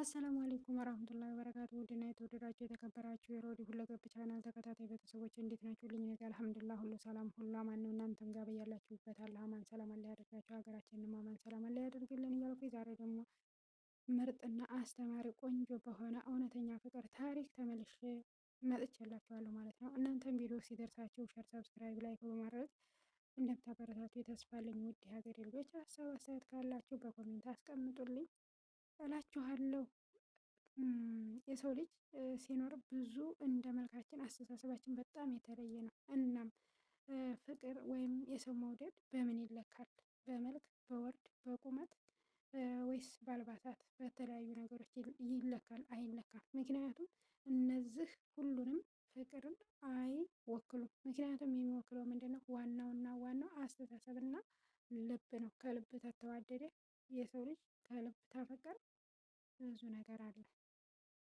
አሰላሙ አለይኩም ወራህመቱላሂ ወበረካቱ። ውድና የተወደዳችሁ የተከበራችሁ የሮዲ ሁለገብ ቻናል ተከታታይ ቤተሰቦች እንዴት ናችሁ? ልኝ ነገር አልሐምዱሊላህ ሁሉ ሰላም ሁሉ አማን ነው። እናንተም ጋር በያላችሁበት አላህ አማን ሰላም አለ ያደርጋችሁ፣ ሀገራችንንም አማን ሰላም አለ ያደርግልን እያልኩ ዛሬ ደግሞ ምርጥና አስተማሪ ቆንጆ በሆነ እውነተኛ ፍቅር ታሪክ ተመልሼ መጥቼላችኋለሁ ማለት ነው። እናንተም ቪዲዮ ሲደርሳችሁ ሸር፣ ሰብስክራይብ፣ ላይክ በማድረግ እንደምታበረታቱ የተስፋ አለኝ። ውድ የሀገሬ ልጆች ሀሳብ አስተያየት ካላችሁ በኮሜንት አስቀምጡልኝ እላችኋለሁ። የሰው ልጅ ሲኖር ብዙ እንደ መልካችን አስተሳሰባችን በጣም የተለየ ነው። እናም ፍቅር ወይም የሰው መውደድ በምን ይለካል? በመልክ፣ በወርድ፣ በቁመት ወይስ በአልባሳት በተለያዩ ነገሮች ይለካል? አይለካም። ምክንያቱም እነዚህ ሁሉንም ፍቅርን አይወክሉም። ምክንያቱም የሚወክለው ምንድነው? ዋናውና ዋናው አስተሳሰብና ልብ ነው። ከልብ ተተዋደደ የሰው ልጅ ከልብ ተፈቀረ ብዙ ነገር አለ።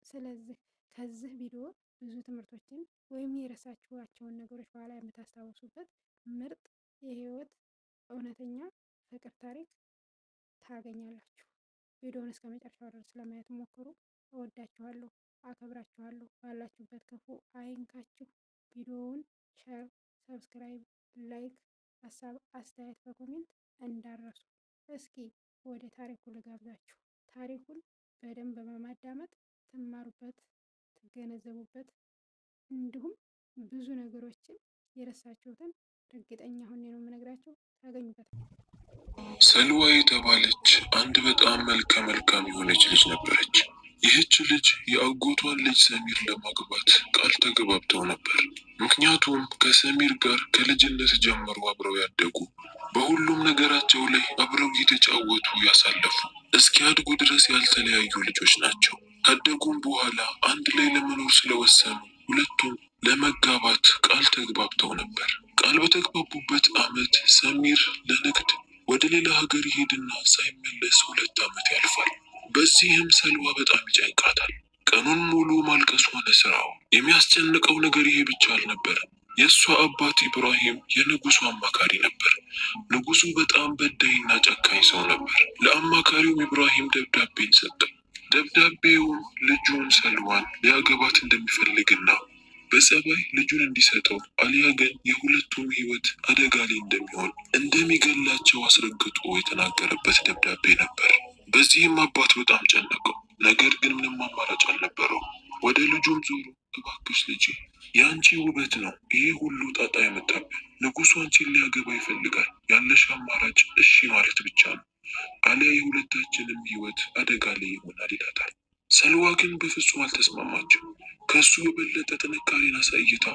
ስለዚህ ከዚህ ቪዲዮ ብዙ ትምህርቶችን ወይም የረሳችኋቸውን ነገሮች በኋላ የምታስታውሱበት ምርጥ የህይወት እውነተኛ ፍቅር ታሪክ ታገኛላችሁ። ቪዲዮውን እስከ መጨረሻው ድረስ ለማየት ሞክሩ። እወዳችኋለሁ፣ አከብራችኋለሁ። ባላችሁበት ክፉ አይንካችሁ። ቪዲዮውን ሸር፣ ሰብስክራይብ፣ ላይክ፣ ሀሳብ አስተያየት በኮሜንት እንዳረሱ። እስኪ ወደ ታሪኩ ልጋብዛችሁ። ታሪኩን በደንብ በማዳመጥ ትማሩበት፣ ትገነዘቡበት እንዲሁም ብዙ ነገሮችን የረሳችሁትን እርግጠኛ ሆኜ ነው የምነግራችሁ ታገኙበት። ሰልዋ የተባለች አንድ በጣም መልካም የሆነች ልጅ ነበረች። ይህች ልጅ የአጎቷን ልጅ ሰሚር ለማግባት ቃል ተገባብተው ነበር። ምክንያቱም ከሰሚር ጋር ከልጅነት ጀምሮ አብረው ያደጉ፣ በሁሉም ነገራቸው ላይ አብረው እየተጫወቱ ያሳለፉ፣ እስኪያድጉ ድረስ ያልተለያዩ ልጆች ናቸው። ካደጉም በኋላ አንድ ላይ ለመኖር ስለወሰኑ ሁለቱም ለመጋባት ቃል ተግባብተው ነበር። ቃል በተግባቡበት ዓመት ሰሚር ለንግድ ወደ ሌላ ሀገር ይሄድና ሳይመለስ 2 ዓመት ያልፋል። በዚህም ሰልዋ በጣም ይጨንቃታል። ቀኑን ሙሉ ማልቀስ ሆነ ስራው። የሚያስጨንቀው ነገር ይሄ ብቻ አልነበረም። የእሷ አባት ኢብራሂም የንጉሱ አማካሪ ነበር። ንጉሱ በጣም በዳይና ጨካኝ ሰው ነበር። ለአማካሪውም ኢብራሂም ደብዳቤን ሰጠው። ደብዳቤውም ልጁን ሰልዋን ሊያገባት እንደሚፈልግና በጸባይ ልጁን እንዲሰጠው አሊያ ግን የሁለቱም ህይወት አደጋ ላይ እንደሚገላቸው አስረግጦ የተናገረበት ደብዳቤ ነበር። በዚህም አባት በጣም ጨነቀው። ነገር ግን ምንም አማራጭ አልነበረው። ወደ ልጁም ዞሮ እባክሽ ልጄ፣ የአንቺ ውበት ነው ይሄ ሁሉ ጣጣ የመጣብን። ንጉሱ አንቺን ሊያገባ ይፈልጋል። ያለሽ አማራጭ እሺ ማለት ብቻ ነው፣ አሊያ የሁለታችንም ህይወት አደጋ ላይ ይሆናል ይላታል። ሰልዋ ግን በፍጹም አልተስማማችም። ከሱ የበለጠ ጥንካሬን አሳይታ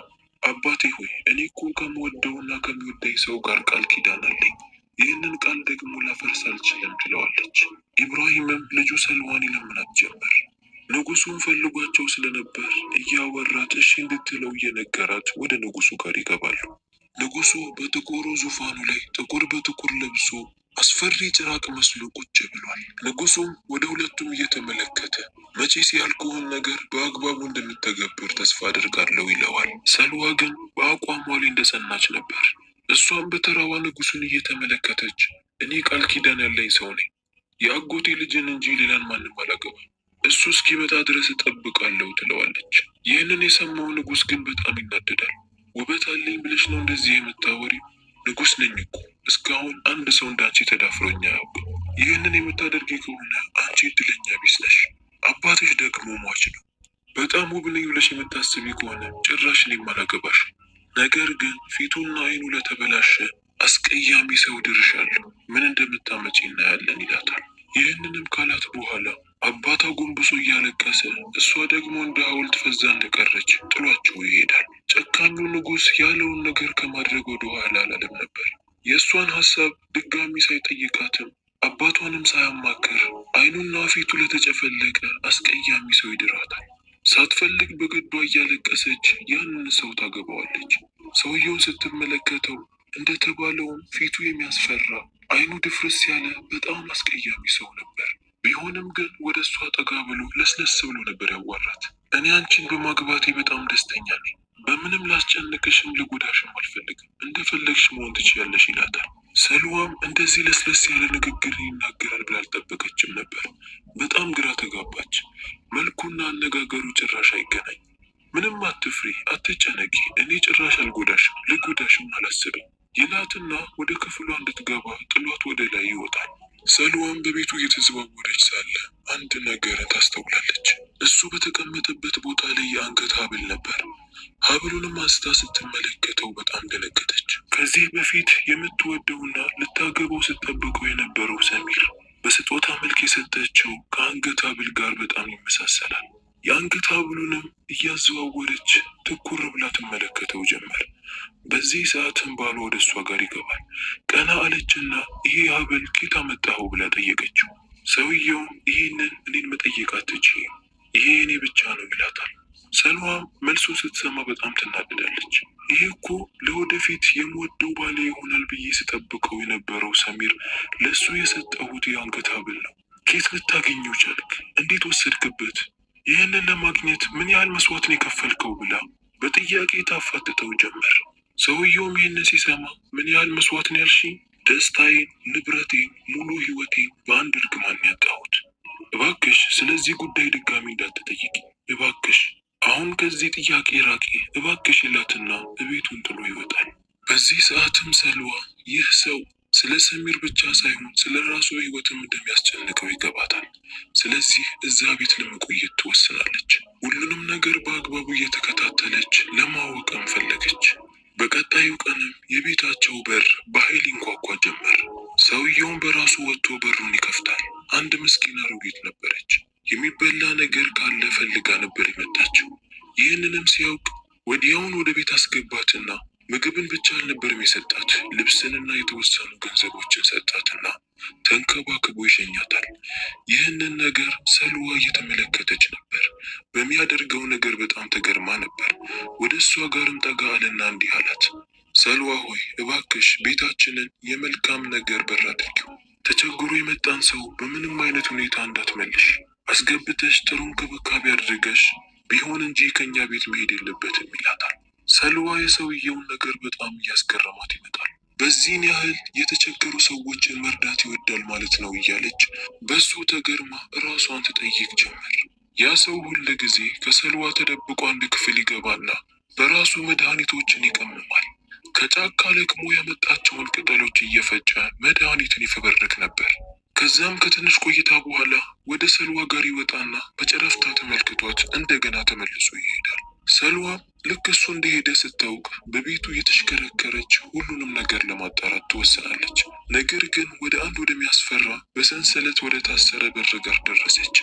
አባቴ ሆይ እኔ እኮ ከምወደውና ከሚወደኝ ሰው ጋር ቃል ኪዳን አለኝ፣ ይህንን ቃል ደግሞ ላፈርስ አልችልም ትለዋለች። ኢብራሂምም ልጁ ሰልዋን ይለምናት ጀመር። ንጉሱን ፈልጓቸው ስለነበር እያወራት እሺ እንድትለው እየነገራት ወደ ንጉሱ ጋር ይገባሉ። ንጉሱ በጥቁሩ ዙፋኑ ላይ ጥቁር በጥቁር ለብሶ አስፈሪ ጭራቅ መስሎ ቁጭ ብሏል። ንጉሱም ወደ ሁለቱም እየተመለከተ መቼስ ያልኩህን ነገር በአግባቡ እንደምተገብር ተስፋ አድርጋለሁ ይለዋል። ሰልዋ ግን በአቋሟ ላይ እንደጸናች ነበር። እሷም በተራዋ ንጉሱን እየተመለከተች እኔ ቃል ኪዳን ያለኝ ሰው ነኝ፣ የአጎቴ ልጅን እንጂ ሌላን ማንም አላገባም፣ እሱ እስኪመጣ ድረስ እጠብቃለሁ ትለዋለች። ይህንን የሰማው ንጉስ ግን በጣም ይናደዳል። ውበት አለኝ ብለሽ ነው እንደዚህ የምታወሪ? ንጉስ ነኝ እኮ እስካሁን አንድ ሰው እንዳንቺ ተዳፍሮኝ አያውቅም። ይህንን የምታደርጊ ከሆነ አንቺ እድለኛ ቢስ ነሽ። አባትሽ ደግሞ ሟች ነው። በጣም ውብ ነኝ ብለሽ የምታስቢ ከሆነ ጭራሽ እኔም አላገባሽ። ነገር ግን ፊቱና አይኑ ለተበላሸ አስቀያሚ ሰው ድርሻለሁ፣ ምን እንደምታመጪ እናያለን ይላታል። ይህንንም ካላት በኋላ አባቷ ጎንብሶ እያለቀሰ እሷ ደግሞ እንደ ሐውልት ፈዛ እንደቀረች ጥሏቸው ይሄዳል። ጨካኙ ንጉስ ያለውን ነገር ከማድረግ ወደ ኋላ አላለም ነበር። የእሷን ሀሳብ ድጋሚ ሳይጠይቃትም አባቷንም ሳያማክር አይኑና ፊቱ ለተጨፈለቀ አስቀያሚ ሰው ይድራታል። ሳትፈልግ በግዷ እያለቀሰች ያንን ሰው ታገባዋለች። ሰውየውን ስትመለከተው እንደተባለውም ፊቱ የሚያስፈራ አይኑ ድፍርስ ያለ በጣም አስቀያሚ ሰው ነበር። ቢሆንም ግን ወደ እሷ ጠጋ ብሎ ለስለስ ብሎ ነበር ያዋራት። እኔ አንቺን በማግባቴ በጣም ደስተኛ ነኝ፣ በምንም ላስጨንቅሽም ልጎዳሽም አልፈልግም፣ እንደፈለግሽ መሆን ትችያለሽ ይላታል። ሰልዋም እንደዚህ ለስለስ ያለ ንግግር ይናገራል ብላ አልጠበቀችም ነበር። በጣም ግራ ተጋባች። መልኩና አነጋገሩ ጭራሽ አይገናኝ። ምንም አትፍሪ፣ አትጨነቂ፣ እኔ ጭራሽ አልጎዳሽም፣ ልጎዳሽም አላስብም ይላትና ወደ ክፍሏ እንድትገባ ጥሏት ወደ ላይ ይወጣል። ሰልዋም በቤቱ እየተዘዋወረች ሳለ አንድ ነገርን ታስተውላለች። እሱ በተቀመጠበት ቦታ ላይ የአንገት ሐብል ነበር። ሐብሉንም አንስታ ስትመለከተው በጣም ደነገጠች። ከዚህ በፊት የምትወደውና ልታገባው ስትጠብቀው የነበረው ሰሚር በስጦታ መልክ የሰጠችው ከአንገት ሐብል ጋር በጣም ይመሳሰላል። የአንገት ሐብሉንም እያዘዋወረች ትኩር ብላ ትመለከተው ጀመር። በዚህ ሰዓትም ባሏ ወደ እሷ ጋር ይገባል። ቀና አለችና ይሄ ሐብል ከየት አመጣኸው ብላ ጠየቀችው። ሰውየውም ይህንን እኔን መጠየቅ አትችይም፣ ይሄ እኔ ብቻ ነው ይላታል። ሰልዋም መልሱን ስትሰማ በጣም ትናደዳለች። ይሄ እኮ ለወደፊት የምወደው ባሌ ይሆናል ብዬ ስጠብቀው የነበረው ሰሚር ለእሱ የሰጠሁት የአንገት ሐብል ነው። ከየት ልታገኘው ቻልክ? እንዴት ወሰድክበት? ይህንን ለማግኘት ምን ያህል መስዋዕት ነው የከፈልከው? ብላ በጥያቄ ታፋጥጠው ጀመር። ሰውየውም ይህንን ሲሰማ ምን ያህል መስዋዕት ነው ያልሽኝ? ደስታዬን፣ ንብረቴን፣ ሙሉ ህይወቴን በአንድ እርግማን ያጣሁት። እባክሽ ስለዚህ ጉዳይ ድጋሚ እንዳትጠይቂ እባክሽ፣ አሁን ከዚህ ጥያቄ ራቂ እባክሽ ይላትና እቤቱን ጥሎ ይወጣል። በዚህ ሰዓትም ሰልዋ ይህ ሰው ስለ ሰሚር ብቻ ሳይሆን ስለ ራሱ ህይወትም እንደሚያስጨንቀው ይገባታል። ስለዚህ እዛ ቤት ለመቆየት ትወስናለች። ሁሉንም ነገር በአግባቡ እየተከታተለች ለማወቅም ፈለገች። በቀጣዩ ቀንም የቤታቸው በር በኃይል ይንኳኳ ጀመር። ሰውየውን በራሱ ወጥቶ በሩን ይከፍታል። አንድ ምስኪን አሮጊት ነበረች። የሚበላ ነገር ካለ ፈልጋ ነበር የመጣችው። ይህንንም ሲያውቅ ወዲያውን ወደ ቤት አስገባትና ምግብን ብቻ አልነበርም የሰጣት፣ ልብስንና የተወሰኑ ገንዘቦችን ሰጣትና ተንከባክቦ ይሸኛታል። ይህንን ነገር ሰልዋ እየተመለከተች ነበር። በሚያደርገው ነገር በጣም ተገርማ ነበር። ወደ እሷ ጋርም ጠጋ አለና እንዲህ አላት። ሰልዋ ሆይ እባክሽ ቤታችንን የመልካም ነገር በር አድርጊው። ተቸግሮ የመጣን ሰው በምንም አይነት ሁኔታ እንዳትመልሽ፣ አስገብተሽ ጥሩ እንክብካቤ አድርገሽ ቢሆን እንጂ ከኛ ቤት መሄድ የለበትም ይላታል። ሰልዋ የሰውየውን ነገር በጣም እያስገረማት ይመጣል። በዚህን ያህል የተቸገሩ ሰዎችን መርዳት ይወዳል ማለት ነው እያለች በሱ ተገርማ ራሷን ትጠይቅ ጀመር። ያ ሰው ሁል ጊዜ ከሰልዋ ተደብቆ አንድ ክፍል ይገባና በራሱ መድኃኒቶችን ይቀምማል። ከጫካ ለቅሞ ያመጣቸውን ቅጠሎች እየፈጨ መድኃኒትን ይፈበርክ ነበር። ከዛም ከትንሽ ቆይታ በኋላ ወደ ሰልዋ ጋር ይወጣና በጨረፍታ ተመልክቷት እንደገና ተመልሶ ይሄዳል። ሰልዋ ልክ እሱ እንደሄደ ስታውቅ በቤቱ የተሽከረከረች ሁሉንም ነገር ለማጣራት ትወስናለች። ነገር ግን ወደ አንድ ወደሚያስፈራ በሰንሰለት ወደ ታሰረ በር ጋር ደረሰች።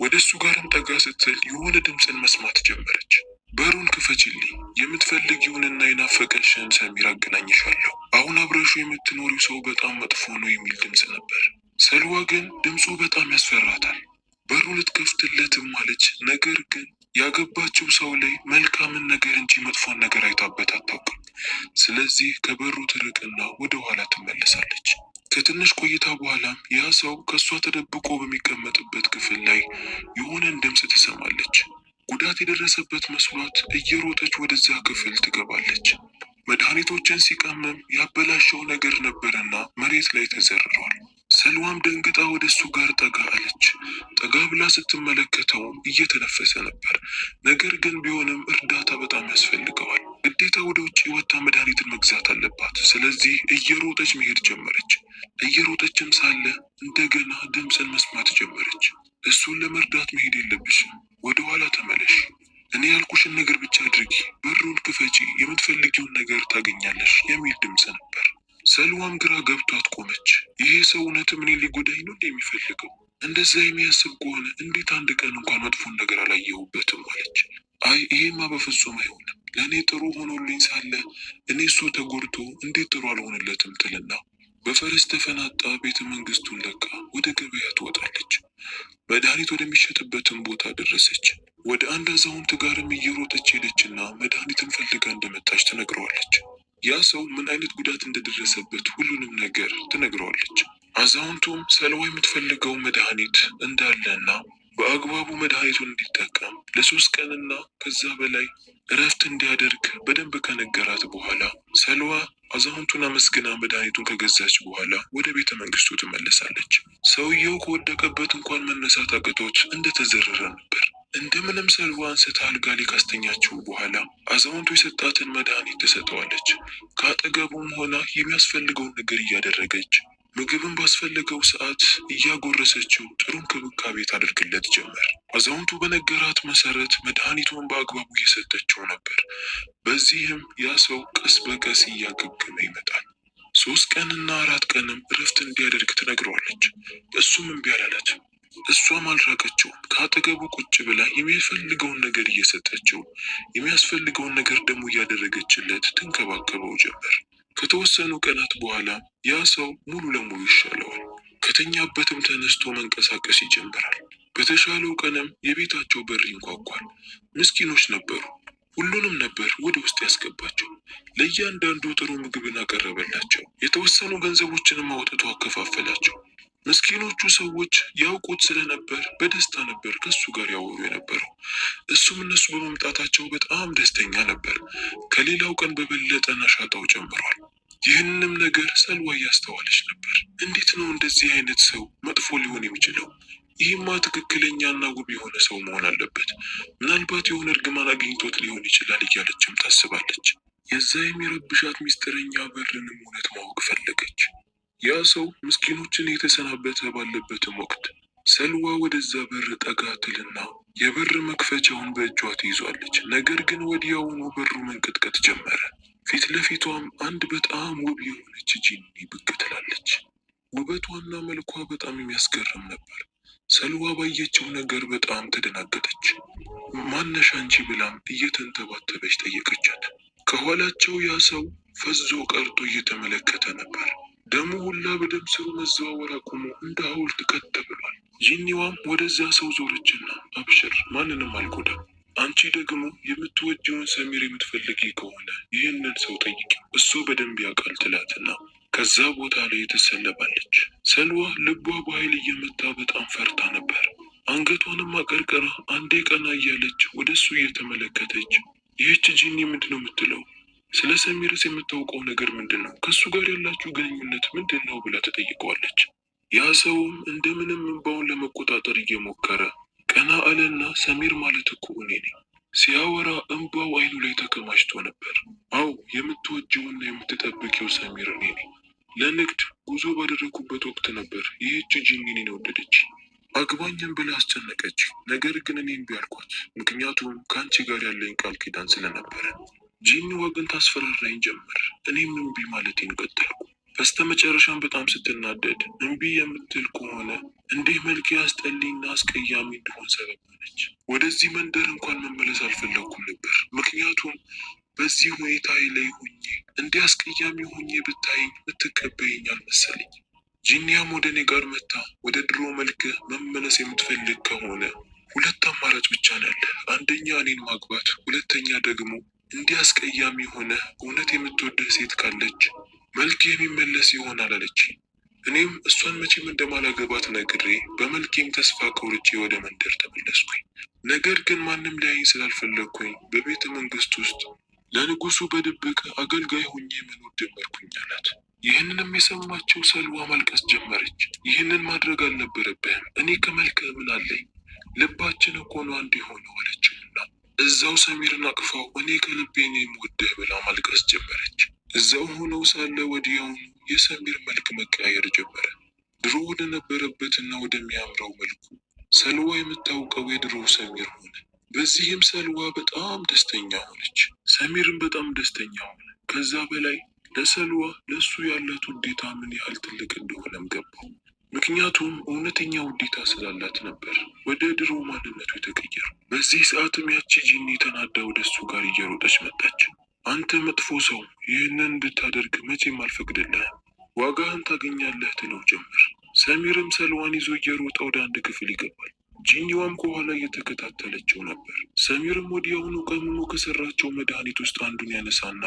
ወደ እሱ ጋርም ጠጋ ስትል የሆነ ድምፅን መስማት ጀመረች። በሩን ክፈችልኝ፣ የምትፈልጊውንና የናፈቀሽን ሰሚር አገናኝሻለሁ፣ አሁን አብረሹ የምትኖሪው ሰው በጣም መጥፎ ነው የሚል ድምፅ ነበር። ሰልዋ ግን ድምፁ በጣም ያስፈራታል። በሩ ልትከፍትለትም አለች። ነገር ግን ያገባችው ሰው ላይ መልካምን ነገር እንጂ መጥፎን ነገር አይታበት አታውቅም። ስለዚህ ከበሩ ትርቅና ወደ ኋላ ትመለሳለች። ከትንሽ ቆይታ በኋላም ያ ሰው ከእሷ ተደብቆ በሚቀመጥበት ክፍል ላይ የሆነን ድምፅ ትሰማለች። ጉዳት የደረሰበት መስሏት እየሮጠች ወደዛ ክፍል ትገባለች። መድኃኒቶችን ሲቀመም ያበላሸው ነገር ነበርና መሬት ላይ ተዘርሯል። ሰልዋም ደንግጣ ወደ እሱ ጋር ጠጋ አለች። ጠጋ ብላ ስትመለከተውም እየተነፈሰ ነበር። ነገር ግን ቢሆንም እርዳታ በጣም ያስፈልገዋል። ግዴታ ወደ ውጭ ወጥታ መድኃኒትን መግዛት አለባት። ስለዚህ እየሮጠች መሄድ ጀመረች። እየሮጠችም ሳለ እንደገና ድምፅን መስማት ጀመረች። እሱን ለመርዳት መሄድ የለብሽም፣ ወደ ኋላ ተመለሽ፣ እኔ ያልኩሽን ነገር ብቻ አድርጊ፣ በሩን ክፈቺ፣ የምትፈልጊውን ነገር ታገኛለሽ የሚል ድምፅ ነበር። ሰልዋም ግራ ገብቷት ቆመች። ይሄ ሰው እውነትም እኔን ሊጎዳኝ ነው የሚፈልገው? እንደዛ የሚያስብ ከሆነ እንዴት አንድ ቀን እንኳን መጥፎን ነገር አላየሁበትም አለች። አይ ይሄማ በፍጹም አይሆንም፣ ለእኔ ጥሩ ሆኖልኝ ሳለ እኔ እሱ ተጎድቶ እንዴት ጥሩ አልሆንለትም ትልና በፈረስ ተፈናጣ ቤተ መንግስቱን ለቃ ወደ ገበያ ትወጣለች። መድኃኒት ወደሚሸጥበትን ቦታ ደረሰች። ወደ አንድ አዛውንት ጋርም እየሮጠች ሄደችና መድኃኒትን ፈልጋ እንደመጣች ትነግረዋለች። ያ ሰው ምን አይነት ጉዳት እንደደረሰበት ሁሉንም ነገር ትነግረዋለች። አዛውንቱም ሰልዋ የምትፈልገው መድኃኒት እንዳለና በአግባቡ መድኃኒቱን እንዲጠቀም ለ3 ቀንና ከዛ በላይ እረፍት እንዲያደርግ በደንብ ከነገራት በኋላ ሰልዋ አዛውንቱን አመስግና መድኃኒቱን ከገዛች በኋላ ወደ ቤተ መንግስቱ ትመለሳለች። ሰውየው ከወደቀበት እንኳን መነሳት አቅቶት እንደተዘረረ ነበር። እንደምንም ሰልዋ አንስታ አልጋ ላይ ካስተኛችው በኋላ አዛውንቱ የሰጣትን መድኃኒት ትሰጠዋለች። ከአጠገቡም ሆና የሚያስፈልገውን ነገር እያደረገች ምግብን ባስፈለገው ሰዓት እያጎረሰችው ጥሩ እንክብካቤ ታደርግለት ጀመር። አዛውንቱ በነገራት መሰረት መድኃኒቱን በአግባቡ እየሰጠችው ነበር። በዚህም ያ ሰው ቀስ በቀስ እያገገመ ይመጣል። 3 ቀንና 4 ቀንም እረፍት እንዲያደርግ ትነግረዋለች። እሱም እምቢ አላላት። እሷም አልራቀችውም። ከአጠገቡ ቁጭ ብላ የሚፈልገውን ነገር እየሰጠችው የሚያስፈልገውን ነገር ደግሞ እያደረገችለት ትንከባከበው ጀመር። ከተወሰኑ ቀናት በኋላ ያ ሰው ሙሉ ለሙሉ ይሻለዋል። ከተኛበትም ተነስቶ መንቀሳቀስ ይጀምራል። በተሻለው ቀንም የቤታቸው በር ይንኳኳል። ምስኪኖች ነበሩ። ሁሉንም ነበር ወደ ውስጥ ያስገባቸው። ለእያንዳንዱ ጥሩ ምግብን አቀረበላቸው። የተወሰኑ ገንዘቦችንም አውጥቶ አከፋፈላቸው። ምስኪኖቹ ሰዎች ያውቁት ስለነበር በደስታ ነበር ከሱ ጋር ያወሩ የነበረው። እሱም እነሱ በመምጣታቸው በጣም ደስተኛ ነበር። ከሌላው ቀን በበለጠ ነሻጣው ጨምሯል። ይህንንም ነገር ሰልዋ እያስተዋለች ነበር። እንዴት ነው እንደዚህ አይነት ሰው መጥፎ ሊሆን የሚችለው? ይህማ ትክክለኛና ውብ የሆነ ሰው መሆን አለበት። ምናልባት የሆነ እርግማን አግኝቶት ሊሆን ይችላል እያለችም ታስባለች። የዛ የሚረብሻት ሚስጥረኛ በርንም እውነት ማወቅ ፈለገች። ያ ሰው ምስኪኖችን የተሰናበተ ባለበትም ወቅት ሰልዋ ወደዛ በር ጠጋ ትልና የበር መክፈቻውን በእጇ ትይዟለች። ነገር ግን ወዲያውኑ በሩ መንቀጥቀጥ ጀመረ። ፊት ለፊቷም አንድ በጣም ውብ የሆነች ጂኒ ብቅ ትላለች። ውበቷና መልኳ በጣም የሚያስገርም ነበር። ሰልዋ ባየችው ነገር በጣም ተደናገጠች። ማነሽ አንቺ ብላም እየተንተባተበች ጠየቀቻት። ከኋላቸው ያ ሰው ፈዞ ቀርቶ እየተመለከተ ነበር። ደሙ ሁላ በደም ስሩ መዘዋወር አቁሞ እንደ ሐውልት ቀጥ ብሏል። ጂኒዋም ወደዛ ሰው ዞረችና አብሽር፣ ማንንም አልጎዳም። አንቺ ደግሞ የምትወጂውን ሰሚር የምትፈልጊ ከሆነ ይህንን ሰው ጠይቂ፣ እሱ በደንብ ያውቃል ትላትና ከዛ ቦታ ላይ ትሰለባለች። ሰልዋ ልቧ በኃይል እየመታ በጣም ፈርታ ነበር። አንገቷንም አቀርቅራ አንዴ ቀና እያለች ወደ እሱ እየተመለከተች ይህች ጂኒ ምንድን ነው የምትለው? ስለ ሰሚርስ የምታውቀው ነገር ምንድን ነው? ከእሱ ጋር ያላችሁ ግንኙነት ምንድን ነው ብላ ተጠይቀዋለች። ያ ሰውም እንደምንም እንባውን ለመቆጣጠር እየሞከረ ቀና አለና ሰሚር ማለት እኮ እኔ ነኝ። ሲያወራ እንባው አይኑ ላይ ተከማችቶ ነበር። አዎ የምትወጂውና የምትጠብቂው ሰሚር እኔ ነኝ። ለንግድ ጉዞ ባደረኩበት ወቅት ነበር ይህች ጂኒን የወደደች። አግባኝም ብላ አስጨነቀች። ነገር ግን እኔ እምቢ አልኳት፣ ምክንያቱም ከአንቺ ጋር ያለኝ ቃል ኪዳን ስለነበረ። ጂኒዋ ግን ታስፈራራኝ ጀመር። እኔም እምቢ ማለቴን ቀጠልኩ። በስተ መጨረሻም በጣም ስትናደድ እምቢ የምትል ከሆነ እንዲህ መልክ አስጠሊና አስቀያሚ እንደሆን ሰበብ ሆነች። ወደዚህ መንደር እንኳን መመለስ አልፈለኩም ነበር፣ ምክንያቱም በዚህ ሁኔታ ላይ ሁኜ እንዲህ አስቀያሚ ሁኜ ብታይኝ ምትቀበይኝ አልመሰለኝ። ጂኒያም ወደ እኔ ጋር መታ ወደ ድሮ መልክ መመለስ የምትፈልግ ከሆነ ሁለት አማራጭ ብቻ ነው ያለ። አንደኛ እኔን ማግባት፣ ሁለተኛ ደግሞ እንዲህ አስቀያሚ ሆነ እውነት የምትወደህ ሴት ካለች መልክ የሚመለስ ይሆናል አለች። እኔም እሷን መቼም እንደማላገባት ነግሬ በመልኬም ተስፋ ቆርጬ ወደ መንደር ተመለስኩኝ። ነገር ግን ማንም ሊያይኝ ስላልፈለግኩኝ በቤተ መንግስት ውስጥ ለንጉሱ በድብቅ አገልጋይ ሁኜ መኖር ጀመርኩኝ አላት። ይህንንም የሰማችው ሰልዋ ማልቀስ ጀመረች። ይህንን ማድረግ አልነበረብህም፣ እኔ ከመልክህ ምን አለኝ? ልባችን እኮ ነው አንድ የሆነው አለችውና እዛው ሰሚርን አቅፋው እኔ ከልቤ ነው የምወድህ ብላ ማልቀስ ጀመረች። እዛው ሆነው ሳለ ወዲያውኑ የሰሚር መልክ መቀያየር ጀመረ። ድሮ ወደ ነበረበትና ወደሚያምረው መልኩ ሰልዋ የምታውቀው የድሮ ሰሚር ሆነ። በዚህም ሰልዋ በጣም ደስተኛ ሆነች። ሰሚርም በጣም ደስተኛ ሆነ። ከዛ በላይ ለሰልዋ ለሱ ያላት ውዴታ ምን ያህል ትልቅ እንደሆነም ገባው። ምክንያቱም እውነተኛ ውዴታ ስላላት ነበር ወደ ድሮ ማንነቱ የተቀየረው። በዚህ ሰዓትም ያቺ ጂኒ ተናዳ ወደ እሱ ጋር እየሮጠች መጣች። አንተ መጥፎ ሰው፣ ይህንን እንድታደርግ መቼም አልፈቅድልህም፣ ዋጋህን ታገኛለህ ትለው ጀመር። ሰሚርም ሰልዋን ይዞ እየሮጠ ወደ አንድ ክፍል ይገባል። ጂኒዋም ከኋላ እየተከታተለችው ነበር። ሰሚርም ወዲያውኑ ቀምሞ ከሰራቸው መድኃኒት ውስጥ አንዱን ያነሳና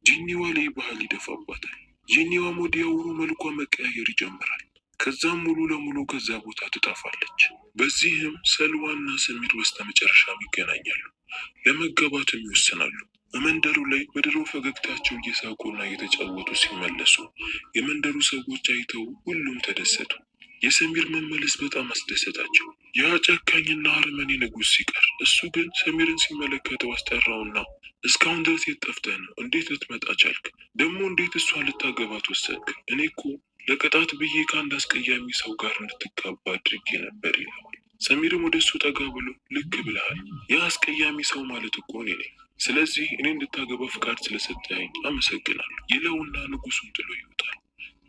ጂኒዋ ላይ ባህል ይደፋባታል። ጂኒዋም ወዲያውኑ መልኳ መቀያየር ይጀምራል። ከዛም ሙሉ ለሙሉ ከዛ ቦታ ትጠፋለች። በዚህም ሰልዋና ሰሚር በስተመጨረሻም ይገናኛሉ። ለመጋባትም ይወስናሉ። በመንደሩ ላይ በድሮ ፈገግታቸው እየሳቁና እየተጫወቱ ሲመለሱ የመንደሩ ሰዎች አይተው ሁሉም ተደሰቱ። የሰሚር መመለስ በጣም አስደሰታቸው። ያ ጨካኝና አረመኔ ንጉሥ ሲቀር፣ እሱ ግን ሰሚርን ሲመለከተው አስጠራውና እስካሁን ድረስ የት ጠፍተህ ነው? እንዴት ልትመጣ ቻልክ? ደግሞ እንዴት እሷን ልታገባት ወሰንክ? እኔ እኮ ለቅጣት ብዬ ከአንድ አስቀያሚ ሰው ጋር እንድትጋባ አድርጌ ነበር ይለዋል። ሰሚርም ወደ እሱ ጠጋ ብሎ ልክ ብለሃል፣ ያ አስቀያሚ ሰው ማለት እኮ እኔ ነኝ። ስለዚህ እኔ እንድታገባ ፍቃድ ስለሰጠኸኝ አመሰግናለሁ ይለውና ንጉሱን ጥሎ ይወጣል።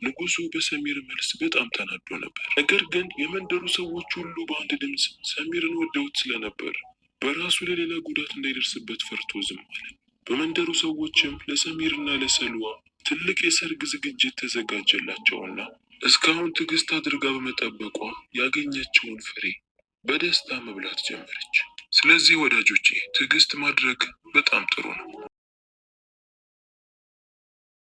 ንጉሱ በሰሚር መልስ በጣም ተናዶ ነበር። ነገር ግን የመንደሩ ሰዎች ሁሉ በአንድ ድምፅ ሰሚርን ወደውት ስለነበር በራሱ ለሌላ ጉዳት እንዳይደርስበት ፈርቶ ዝም አለ። በመንደሩ ሰዎችም ለሰሚርና ለሰልዋ ትልቅ የሰርግ ዝግጅት ተዘጋጀላቸውና እስካሁን ትዕግስት አድርጋ በመጠበቋ ያገኘችውን ፍሬ በደስታ መብላት ጀመረች። ስለዚህ ወዳጆቼ ትዕግስት ማድረግ በጣም ጥሩ ነው።